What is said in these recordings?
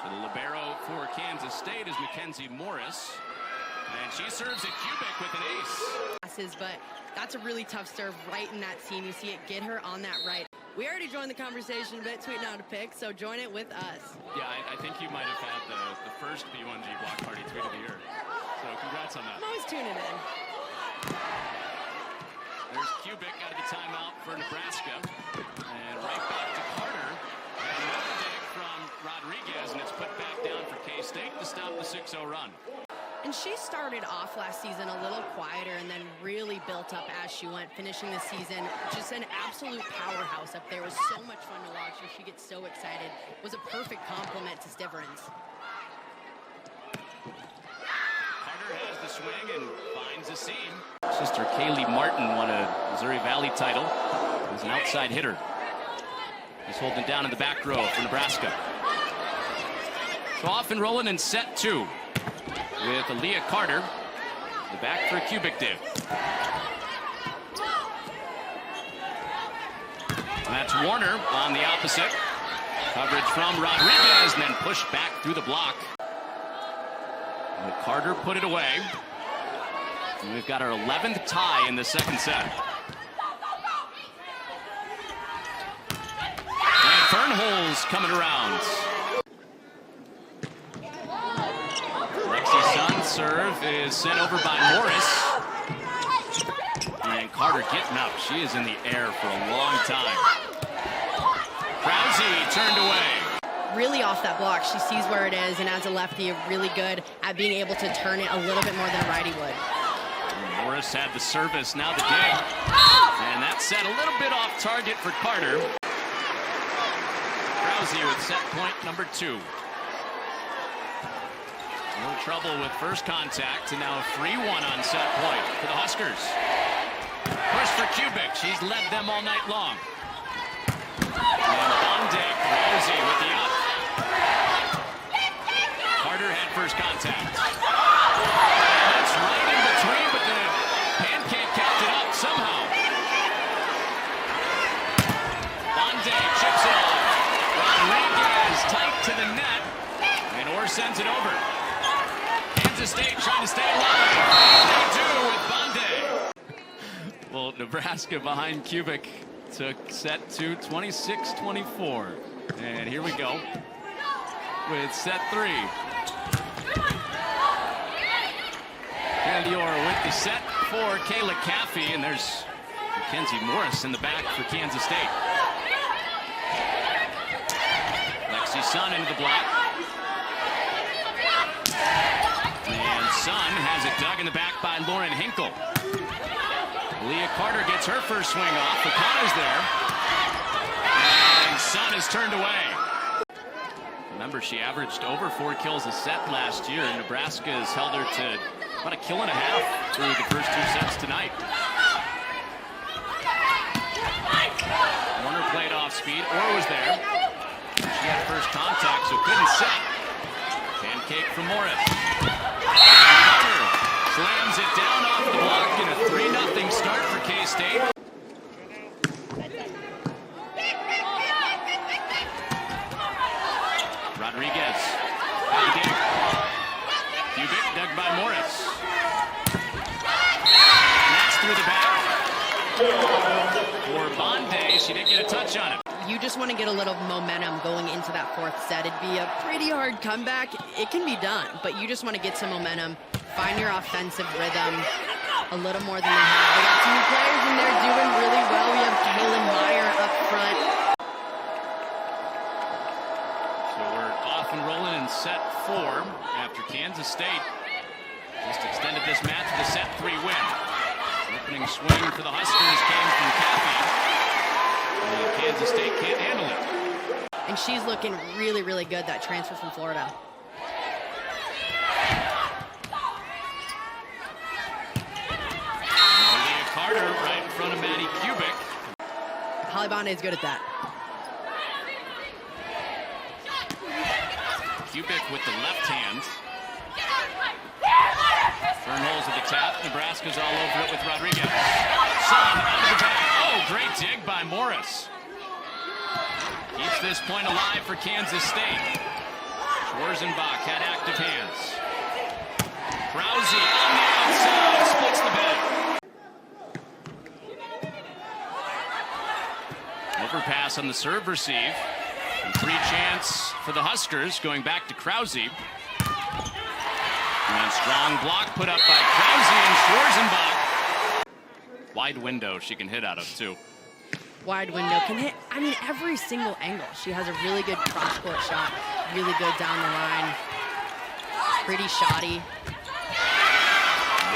So the libero for Kansas State is Mackenzie Morris. And she serves at Kubik with an ace. But that's a really tough serve right in that seam. You see it get her on that right. We already joined the conversation a bit, tweeting out a pick, so join it with us. Yeah, I think you might have had the first B1G block party tweet of the year. So congrats on that. I'm always tuning in. There's Kubik out of the timeout for Nebraska. And right back to Carter. And another dig from Rodriguez, and it's put back down for K-State to stop the 6-0 run. And she started off last season a little quieter and then really built up as she went, finishing the season just an absolute powerhouse up there. It was so much fun to watch her. She gets so excited. It was a perfect compliment to Stiverins. Carter has the swing and finds a seam. Sister Kaylee Martin won a Missouri Valley title as an outside hitter. He's holding it down in the back row for Nebraska. So off and rolling in set 2. With Aaliyah Carter, the back for a Kubik div. And that's Warner on the opposite. Coverage from Rodriguez and then pushed back through the block. And Carter put it away. And we've got our 11th tie in the second set. And Fernholz coming around. Serve is sent over by Morris. And Carter getting up. She is in the air for a long time. Krause turned away. Really off that block. She sees where it is, and as a lefty, really good at being able to turn it a little bit more than a righty would. And Morris had the service, now the dig. And that set a little bit off target for Carter. Krause with set point number 2. No trouble with first contact, and now a free one on set point for the Huskers. Push for Kubik. She's led them all night long. And Bonde, Krause with the up. Carter had first contact. And that's right in between, but the pancake kept it up somehow. Bonde chips it off. Rodriguez tight to the net, and Orr sends it over. Kansas State trying to stay alive. They do with Bonde. Well, Nebraska behind Kubik took set 2, 26-24. And here we go with set 3. Candy Orr with the set for Kayla Caffey. And there's Mackenzie Morris in the back for Kansas State. Lexi Sun into the block. Sun has it dug in the back by Lauren Hinkle. Leah Carter gets her first swing off. O'Connor's there. And Sun is turned away. Remember, she averaged over 4 kills a set last year. Nebraska has held her to about 1.5 kills through the first 2 sets tonight. Warner played off speed. Orr was there. She had first contact, so couldn't set. Pancake from Morris. Slams it down off the block in a 3-0 start for K-State. Rodriguez. Kubik dug by Morris. And that's through the back. For Bonde, she didn't get a touch on it. You just want to get a little momentum going into that 4th set. It'd be a pretty hard comeback. It can be done, but you just want to get some momentum, find your offensive rhythm a little more than they have. They got 2 new players, and they're doing really well. We have Kaylin Meyer up front. So we're off and rolling in set 4 after Kansas State just extended this match with a set 3 win. Opening swing for the Huskers came from Caffey. And Kansas State can't handle it. And she's looking really, really good, that transfer from Florida. Leah Carter right in front of Maddie Kubik. Holly Bonde is good at that. Kubik with the left hand. Fernholz at the tap. Nebraska's all over it with Rodriguez. Sun out of the back. Oh, great dig by Morris. Keeps this point alive for Kansas State. Schwarzenbach had active hands. Krause on the outside, splits the bed. Overpass on the serve receive. And 3 chance for the Huskers, going back to Krause. And strong block put up by Krause and Schwarzenbach. Wide window she can hit out of, too. Wide window can hit, I mean, every single angle. She has a really good cross-court shot, really good down the line, pretty shoddy.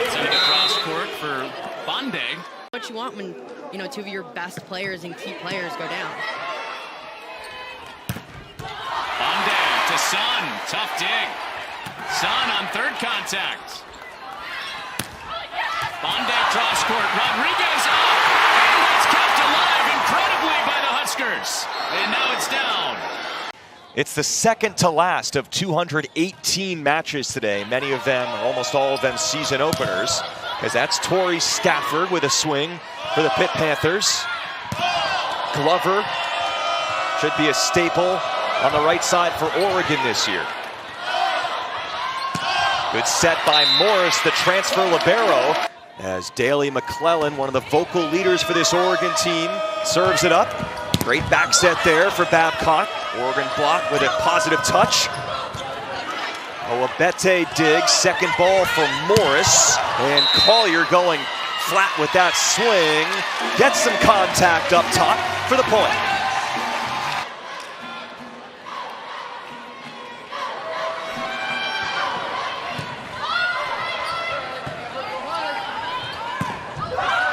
It's into cross-court for Bonde. What you want when, 2 of your best players and key players go down. Bonde to Sun, tough dig. Sun on third contact. Bonde cross-court, Rodriguez up, and it's kept alive incredibly by the Huskers. And now it's down. It's the second to last of 218 matches today. Many of them, almost all of them, season openers. Because that's Tori Stafford with a swing for the Pitt Panthers. Glover should be a staple on the right side for Oregon this year. Good set by Morris, the transfer libero. As Daly McClellan, one of the vocal leaders for this Oregon team, serves it up. Great back set there for Babcock. Oregon block with a positive touch. Oabete digs, second ball for Morris. And Collier going flat with that swing. Gets some contact up top for the point.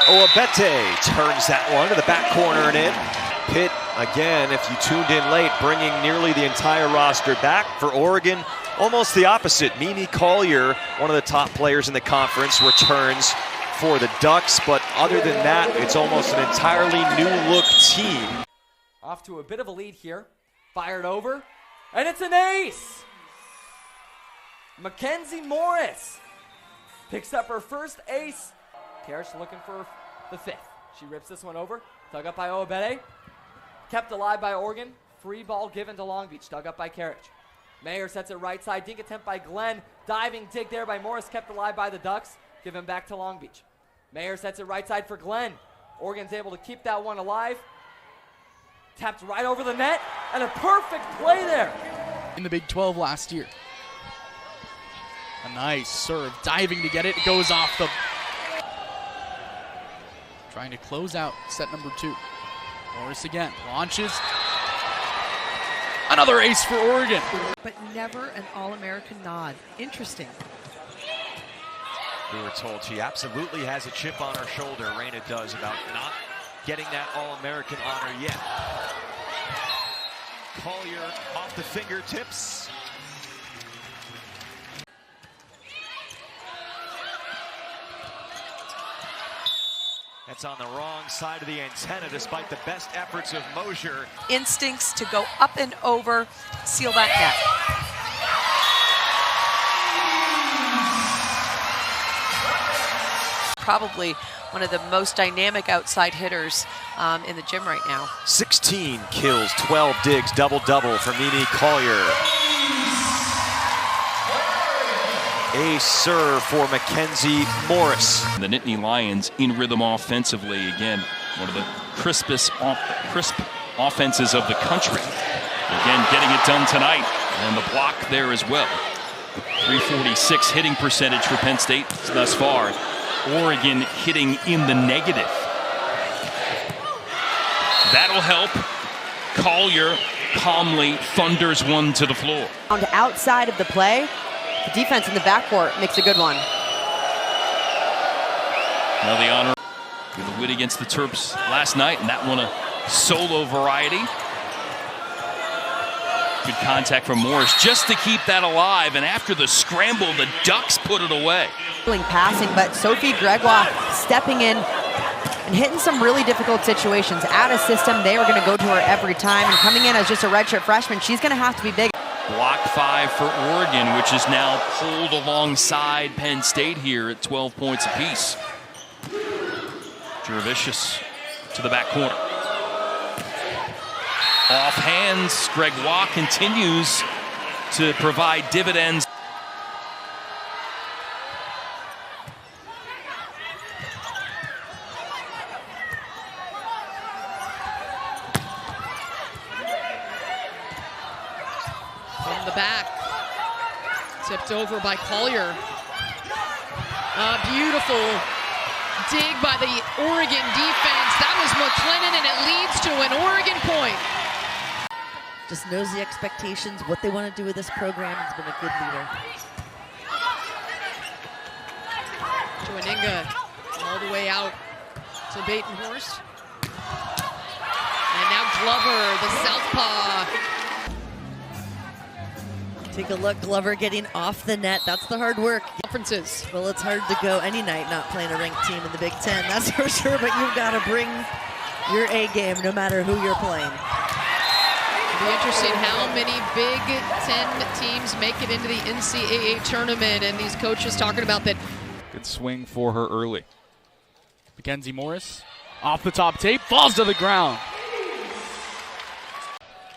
Oabete turns that one to the back corner and in. Pitt, again, if you tuned in late, bringing nearly the entire roster back. For Oregon, almost the opposite. Mimi Collier, one of the top players in the conference, returns for the Ducks. But other than that, it's almost an entirely new-look team. Off to a bit of a lead here. Fired over. And it's an ace! Mackenzie Morris picks up her first ace. Karish looking for the 5th. She rips this one over. Dug up by Oabete. Kept alive by Oregon. Free ball given to Long Beach. Dug up by Karish. Mayer sets it right side. Dink attempt by Glenn. Diving dig there by Morris. Kept alive by the Ducks. Given back to Long Beach. Mayer sets it right side for Glenn. Oregon's able to keep that one alive. Tapped right over the net. And a perfect play there. In the Big 12 last year. A nice serve. Diving to get it. It goes off the... Trying to close out set number 2. Morris again launches. Another ace for Oregon. But never an All-American nod. Interesting. We were told she absolutely has a chip on her shoulder, Raina does, about not getting that All-American honor yet. Collier off the fingertips. That's on the wrong side of the antenna, despite the best efforts of Mosier. Instincts to go up and over, seal that net. Probably one of the most dynamic outside hitters in the gym right now. 16 kills, 12 digs, double-double for Mimi Collier. Ace serve for Mackenzie Morris. The Nittany Lions in rhythm offensively. Again, one of the crisp offenses of the country. Again, getting it done tonight. And the block there as well. 346 hitting percentage for Penn State thus far. Oregon hitting in the negative. That'll help. Collier calmly thunders one to the floor. On the outside of the play, the defense in the backcourt makes a good one. Now the honor with a win against the Terps last night, and that one a solo variety. Good contact from Morris just to keep that alive, and after the scramble, the Ducks put it away. Passing, but Sophie Gregoire stepping in and hitting some really difficult situations. Out of system, they are going to go to her every time, and coming in as just a redshirt freshman, she's going to have to be big. Block 5 for Oregon, which is now pulled alongside Penn State here at 12 points apiece. Jervicius to the back corner. Off hands, Gregoire continues to provide dividends. From the back. Tipped over by Collier. A beautiful dig by the Oregon defense. That was McClennan, and it leads to an Oregon point. Just knows the expectations, what they want to do with this program. Has been a good leader. Joaninga all the way out to Batenhorst. And now Glover, the southpaw. Take a look, Glover getting off the net. That's the hard work. Conferences. Well, it's hard to go any night not playing a ranked team in the Big Ten, that's for sure, but you've got to bring your A game no matter who you're playing. It'll be interesting how many Big Ten teams make it into the NCAA tournament, and these coaches talking about that. Good swing for her early. Mackenzie Morris off the top tape, falls to the ground.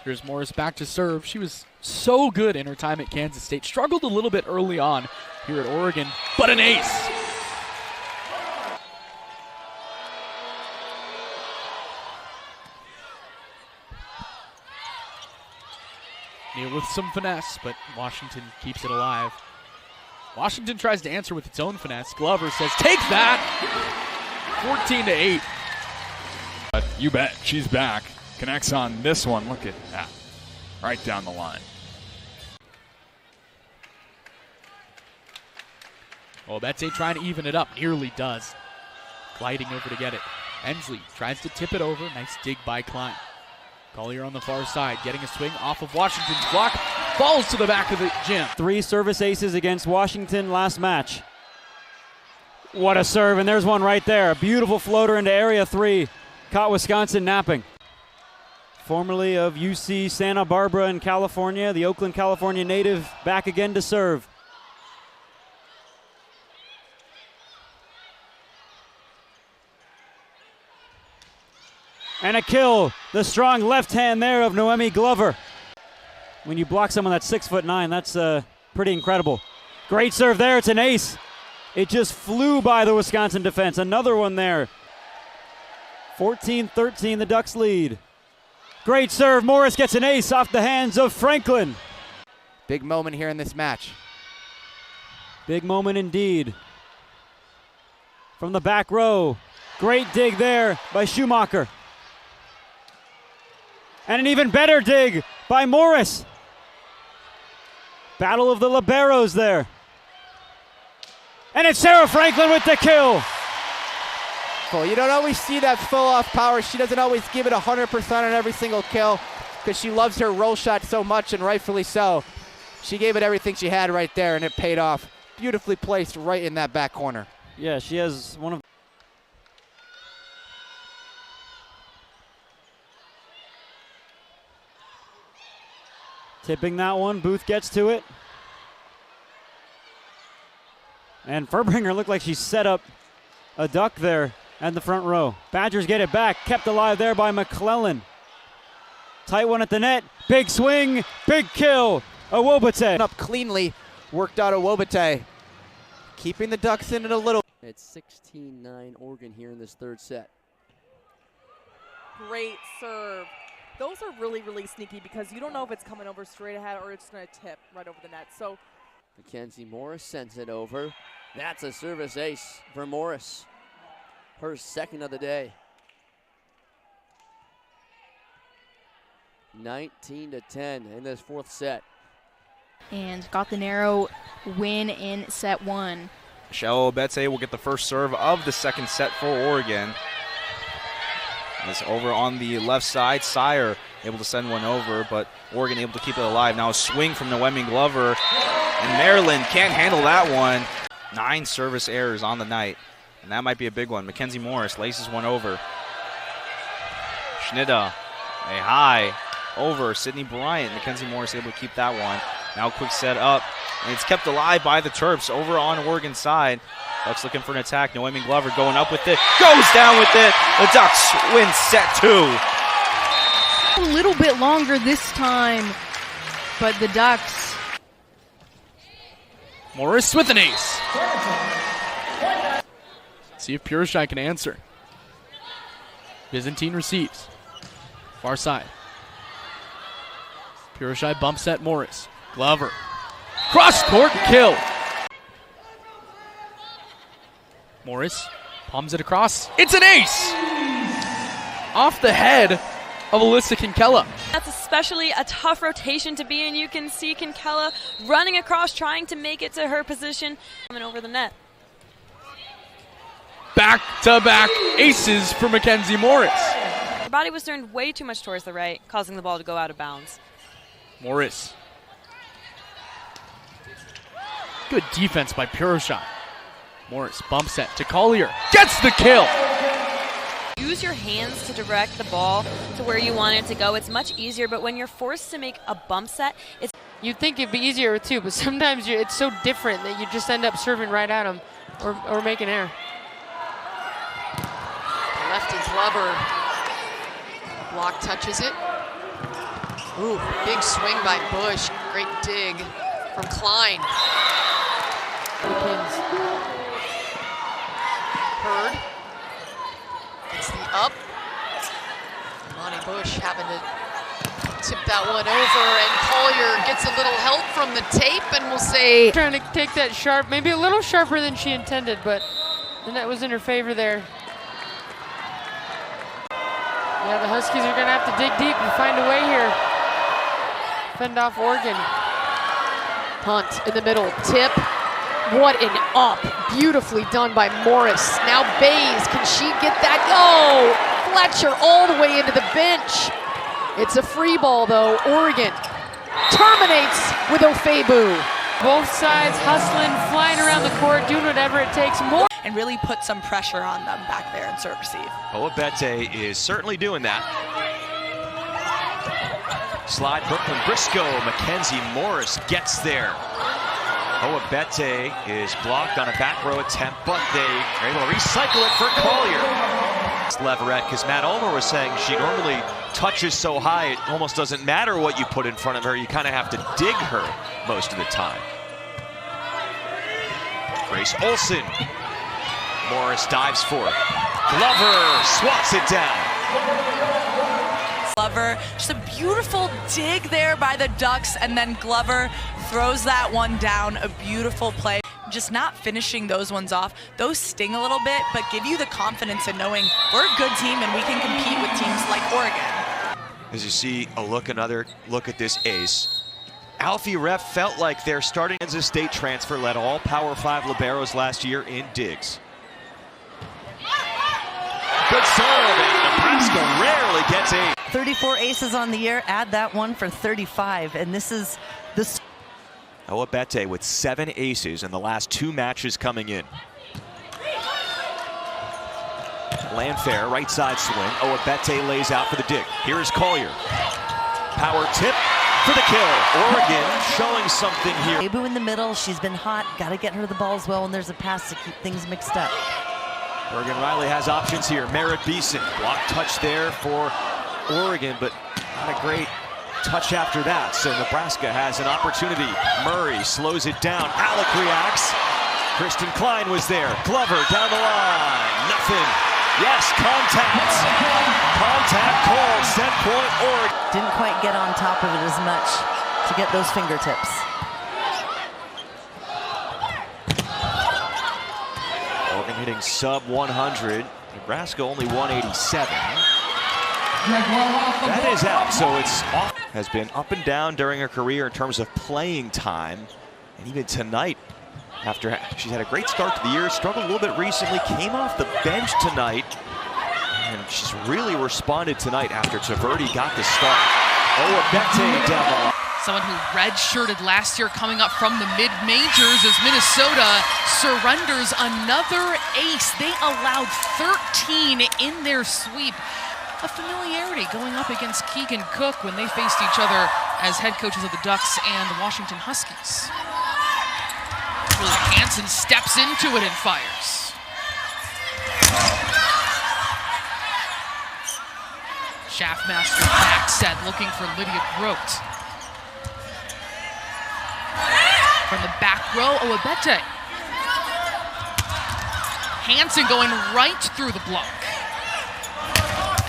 Here's Morris back to serve. She was so good in her time at Kansas State. Struggled a little bit early on here at Oregon, but an ace. Neal with some finesse, but Washington keeps it alive. Washington tries to answer with its own finesse. Glover says, take that! 14-8. But you bet, she's back. Connects on this one. Look at that. Right down the line. Oh, Betsy trying to even it up. Nearly does. Gliding over to get it. Ensley tries to tip it over. Nice dig by Klein. Collier on the far side, getting a swing off of Washington's block. Falls to the back of the gym. 3 service aces against Washington last match. What a serve, and there's one right there. A beautiful floater into area 3. Caught Wisconsin napping. Formerly of UC Santa Barbara in California, the Oakland, California native, back again to serve. And a kill. The strong left hand there of Noemi Glover. When you block someone that's 6'9", that's pretty incredible. Great serve there. It's an ace. It just flew by the Wisconsin defense. Another one there. 14-13, the Ducks lead. Great serve. Morris gets an ace off the hands of Franklin. Big moment here in this match. Big moment indeed. From the back row. Great dig there by Schumacher. And an even better dig by Morris. Battle of the liberos there. And it's Sarah Franklin with the kill. You don't always see that full off power. She doesn't always give it 100% on every single kill because she loves her roll shot so much, and rightfully so. She gave it everything she had right there, and it paid off. Beautifully placed right in that back corner. Yeah, she has one of... Tipping that one, Booth gets to it. And Furbringer looked like she set up a duck there at the front row. Badgers get it back, kept alive there by McClellan. Tight one at the net, big swing, big kill. Awobate. Up cleanly, worked out Awobate. Keeping the Ducks in it a little. It's 16-9 Oregon here in this third set. Great serve. Those are really, really sneaky because you don't know if it's coming over straight ahead or it's going to tip right over the net. So Mackenzie Morris sends it over. That's a service ace for Morris. Her second of the day. 19-10 in this fourth set. And got the narrow win in set 1. Michelle Obetse will get the first serve of the second set for Oregon. It's over on the left side. Sire able to send one over, but Oregon able to keep it alive. Now a swing from Noemi Glover, and Maryland can't handle that one. 9 service errors on the night, and that might be a big one. Mackenzie Morris laces one over. Schnida, a high over Sydney Bryant. Mackenzie Morris able to keep that one. Now quick set up, and it's kept alive by the Terps over on Oregon's side. Ducks looking for an attack. Noemi Glover going up with it. Goes down with it. The Ducks win set 2. A little bit longer this time, but the Ducks Morris with an ace. See if Purishai can answer. Byzantine receives. Far side. Purishai bumps at Morris. Glover. Cross court kill. Morris palms it across. It's an ace! Off the head of Alyssa Kinkella. That's especially a tough rotation to be in. You can see Kinkella running across, trying to make it to her position, coming over the net. Back-to-back aces for Mackenzie Morris. Her body was turned way too much towards the right, causing the ball to go out of bounds. Morris. Good defense by Purishai. Morris bump set to Collier. Gets the kill! Use your hands to direct the ball to where you want it to go. It's much easier, but when you're forced to make a bump set, it's... You'd think it'd be easier too, but sometimes it's so different that you just end up serving right at them or making error. Lefty Glover. Block touches it. Ooh, big swing by Bush. Great dig from Klein. Hurd. It's the up. Monty Bush having to tip that one over, and Collier gets a little help from the tape, and we'll say... Trying to take that sharp, maybe a little sharper than she intended, but the net was in her favor there. Yeah, the Huskies are going to have to dig deep and find a way here. Fend off Oregon. Hunt in the middle, tip. What an up. Beautifully done by Morris. Now Bays, can she get that? Oh, Fletcher all the way into the bench. It's a free ball though. Oregon terminates with Ofebu. Both sides hustling, flying around the court, doing whatever it takes. More and really put some pressure on them back there in serve receive. Owabete is certainly doing that. Slide Brooklyn Briscoe. Mackenzie Morris gets there. Owabete is blocked on a back row attempt, but they are able to recycle it for Collier. Leverett, because Matt Ulmer was saying she normally touches so high it almost doesn't matter what you put in front of her. You kind of have to dig her most of the time. Grace Olson. Morris dives for it. Glover swats it down. Glover, just a beautiful dig there by the Ducks, and then Glover throws that one down. A beautiful play. Just not finishing those ones off. Those sting a little bit, but give you the confidence in knowing we're a good team and we can compete with teams like Oregon. As you see another look at this ace. Alfie Ref felt like their starting Kansas State transfer led all Power 5 liberos last year in digs. Good serve, and Nebraska rarely gets 8. 34 aces on the year, add that one for 35, and this is the... Owabete with 7 aces in the last 2 matches coming in. Landfair, right side swing. Owabete lays out for the dig. Here is Collier. Power tip for the kill. Oregon showing something here. Abu in the middle, she's been hot. Got to get her the ball as well, and there's a pass to keep things mixed up. Oregon Riley has options here. Merritt Beeson, block touch there for Oregon, but not a great touch after that. So Nebraska has an opportunity. Murray slows it down. Alec reacts. Kristen Klein was there. Glover down the line. Nothing. Yes, contact. Contact called. Set point Oregon. Didn't quite get on top of it as much to get those fingertips. Oregon hitting sub 100. Nebraska only 187. That is out, so it's off. Has been up and down during her career in terms of playing time. And even tonight, after she's had a great start to the year, struggled a little bit recently, came off the bench tonight. And she's really responded tonight after Taverdi got the start. Owabete down the line. Someone who redshirted last year coming up from the mid-majors as Minnesota surrenders another ace. They allowed 13 in their sweep. A familiarity going up against Keegan Cook when they faced each other as head coaches of the Ducks and the Washington Huskies. Hansen steps into it and fires. Shaftmaster back set looking for Lydia Grote. From the back row, Owabete. Hansen going right through the block.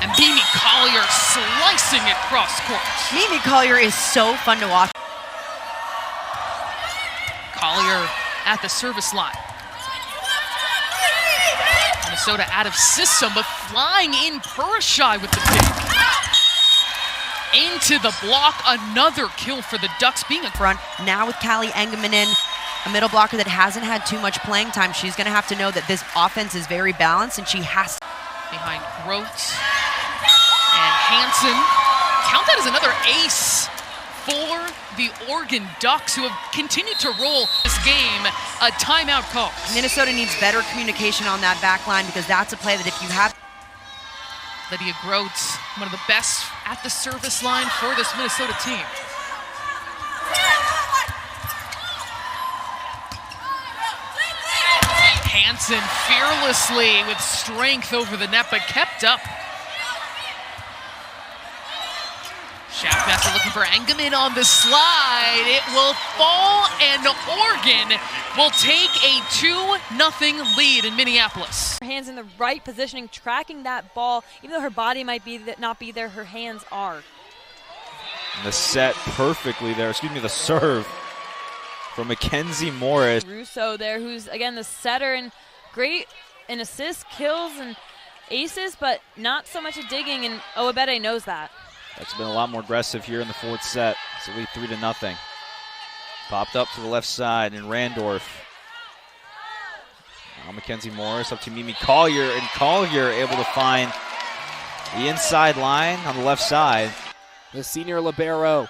And Mimi Collier slicing it cross court. Mimi Collier is so fun to watch. Collier at the service line. Minnesota out of system, but flying in Purishai with the pick. Into the block, another kill for the Ducks being a front. Now with Callie Engelman in, a middle blocker that hasn't had too much playing time, she's going to have to know that this offense is very balanced and she has to. Behind Groats and Hansen. Count that as another ace for the Oregon Ducks, who have continued to roll this game. A timeout call. Minnesota needs better communication on that back line, because that's a play that if you have. Lydia Groats, one of the best at the service line for this Minnesota team. Hansen fearlessly with strength over the net, but kept up. Schaffmaster looking for Engelman on the slide. It will fall, and Oregon will take a 2-0 lead in Minneapolis. Her hands in the right positioning, tracking that ball. Even though her body might be not be there, her hands are. And the set perfectly there. Excuse me, the serve from Mackenzie Morris. Russo there, who's, again, the setter and great in assists, kills, and aces, but not so much at digging, and Owabete knows that. That's been a lot more aggressive here in the fourth set. It's a lead 3-0. Popped up to the left side in Randorf. Now Mackenzie Morris up to Mimi Collier, and Collier able to find the inside line on the left side. The senior libero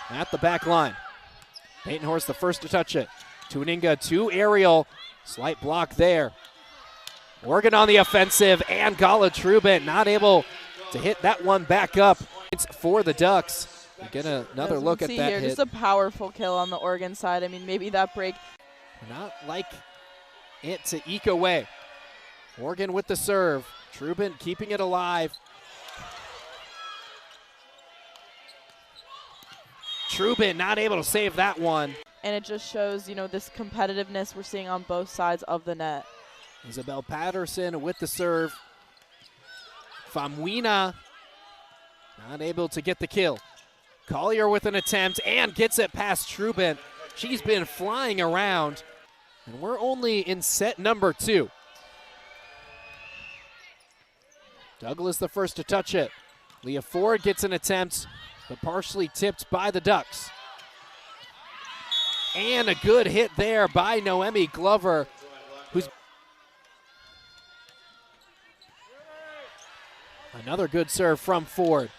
at the back line. Batenhorst the first to touch it. Tuninga to Ariel. Slight block there. Oregon on the offensive, and Gala Trubin not able to hit that one back up. It's for the Ducks. We get another look at that here, hit. Just a powerful kill on the Oregon side. I mean, maybe that break. Not like it to eke away. Oregon with the serve. Trubin keeping it alive. Trubin not able to save that one. And it just shows, you know, this competitiveness we're seeing on both sides of the net. Isabel Patterson with the serve. Famuina not able to get the kill. Collier with an attempt and gets it past Trubin. She's been flying around, and we're only in set number 2. Douglas the first to touch it. Leah Ford gets an attempt, but partially tipped by the Ducks. And a good hit there by Noemi Glover, who's another good serve from Ford.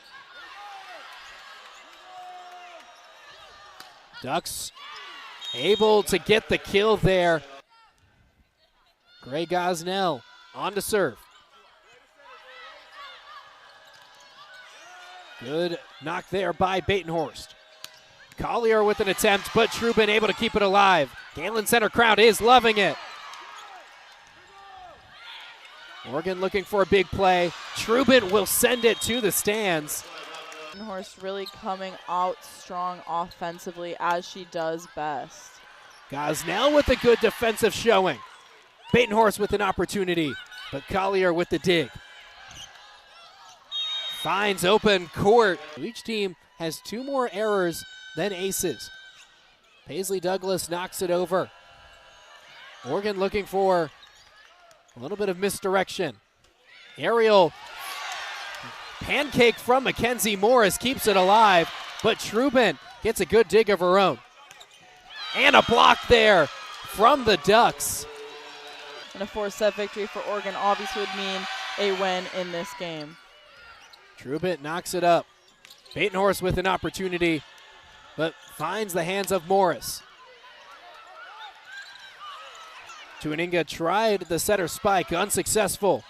Ducks able to get the kill there. Gray Gosnell on to serve. Good knock there by Batenhorst. Collier with an attempt, but Trubin able to keep it alive. Galen Center crowd is loving it. Oregon looking for a big play. Trubin will send it to the stands. Batenhorst really coming out strong offensively, as she does best. Gosnell with a good defensive showing. Batenhorst with an opportunity, but Collier with the dig. Finds open court. Each team has 2 more errors than aces. Paisley Douglas knocks it over. Oregon looking for a little bit of misdirection. Aerial pancake from Mackenzie Morris keeps it alive, but Trubin gets a good dig of her own. And a block there from the Ducks. And a 4-set victory for Oregon obviously would mean a win in this game. Trubin knocks it up. Batenhorst with an opportunity, but finds the hands of Morris. Tuaninga tried the setter spike, unsuccessful.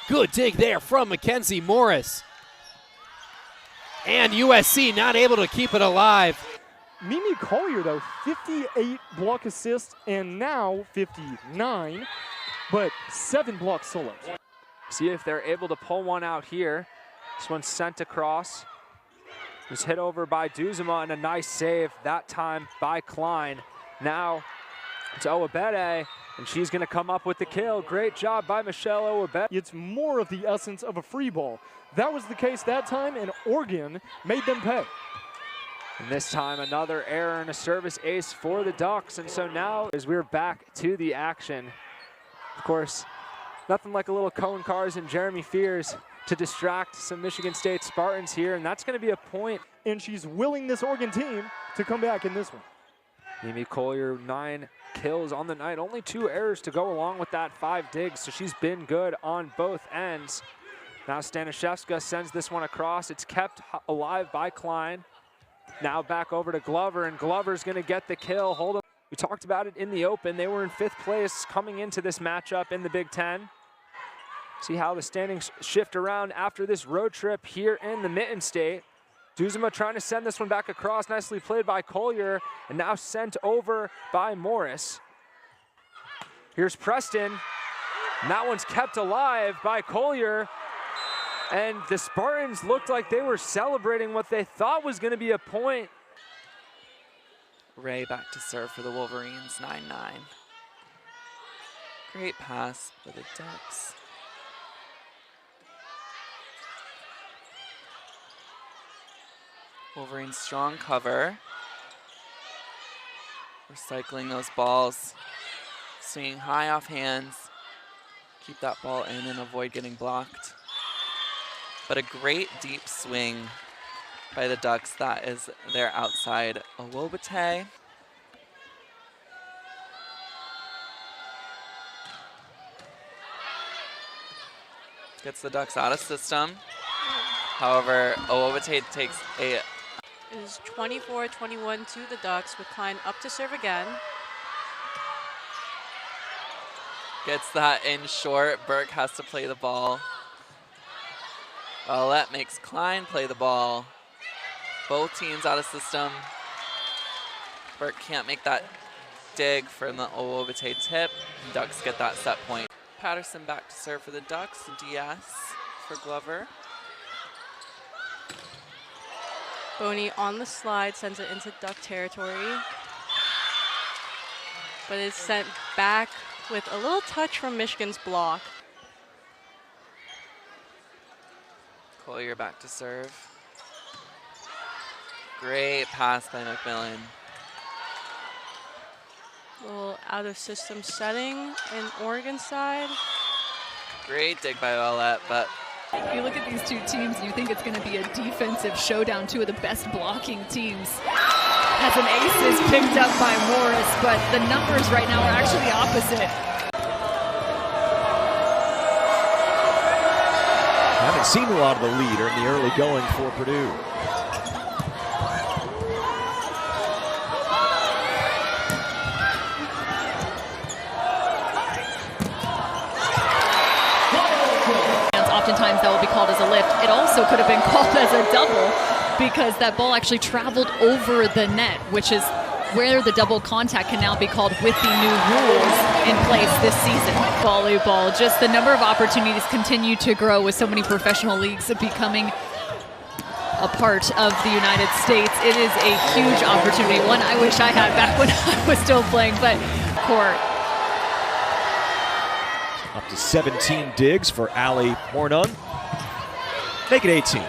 Good dig there from Mackenzie Morris. And USC not able to keep it alive. Mimi Collier, though, 58 block assists and now 59, but 7 block solos. See if they're able to pull one out here. This one's sent across. Was hit over by Duzema, and a nice save that time by Klein. Now it's Owabede, and she's going to come up with the kill. Great job by Michelle Owabede. It's more of the essence of a free ball. That was the case that time, and Oregon made them pay. And this time another error and a service ace for the Ducks. And so now as we're back to the action, of course, nothing like a little Cohen Cars and Jeremy Fears to distract some Michigan State Spartans here. And that's going to be a point. And she's willing this Oregon team to come back in this one. Mimi Collier, 9 kills on the night. Only 2 errors to go along with that 5 digs. So she's been good on both ends. Now Staniszewska sends this one across. It's kept alive by Klein. Now back over to Glover, and Glover's going to get the kill. Hold on. We talked about it in the open. They were in 5th place coming into this matchup in the Big Ten. See how the standings shift around after this road trip here in the Mitten State. Duzema trying to send this one back across. Nicely played by Collier, and now sent over by Morris. Here's Preston, and that one's kept alive by Collier. And the Spartans looked like they were celebrating what they thought was going to be a point. Ray back to serve for the Wolverines, 9-9. Great pass for the Ducks. Wolverines strong cover. Recycling those balls. Swinging high off hands. Keep that ball in and avoid getting blocked. But a great deep swing by the Ducks. That is their outside Owabede. Gets the Ducks out of system. However, Owabede takes a... It is 24-21 to the Ducks with Klein up to serve again. Gets that in short. Burke has to play the ball. Violet makes Klein play the ball. Both teams out of system. Burke can't make that dig from the Owabede tip. Ducks get that set point. Patterson back to serve for the Ducks. DS for Glover. Boney on the slide sends it into Duck territory. But it's sent back with a little touch from Michigan's block. Collier back to serve. Great pass by McMillan. A little out of system setting in Oregon side. Great dig by Violet, but you look at these two teams and you think it's going to be a defensive showdown, 2 of the best blocking teams. Has an aces picked up by Morris, but the numbers right now are actually opposite. Haven't seen a lot of the lead in the early going for Purdue. Oftentimes that will be called as a lift. It also could have been called as a double because that ball actually traveled over the net, which is where the double contact can now be called with the new rules in place this season. Volleyball, just the number of opportunities continue to grow with so many professional leagues becoming a part of the United States. It is a huge opportunity, one I wish I had back when I was still playing, but court. Up to 17 digs for Allie Hornung. Make it 18.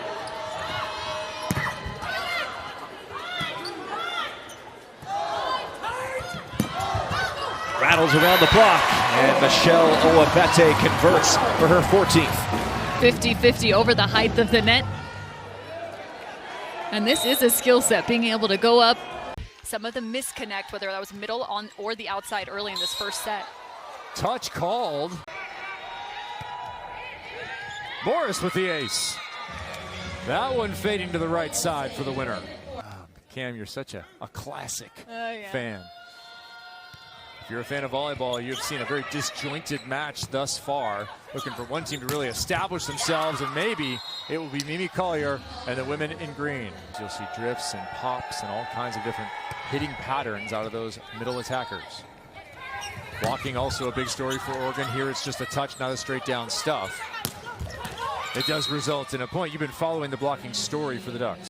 Rattles around the block, and Michelle Owabede converts for her 14th. 50-50 over the height of the net. And this is a skill set, being able to go up. Some of the misconnect, whether that was middle on or the outside early in this first set. Touch called. Morris with the ace. That one fading to the right side for the winner. Cam, you're such a classic fan. If you're a fan of volleyball, you've seen a very disjointed match thus far. Looking for one team to really establish themselves, and maybe it will be Mimi Collier and the women in green. You'll see drifts and pops and all kinds of different hitting patterns out of those middle attackers. Blocking also a big story for Oregon. Here it's just a touch, not a straight down stuff. It does result in a point. You've been following the blocking story for the Ducks.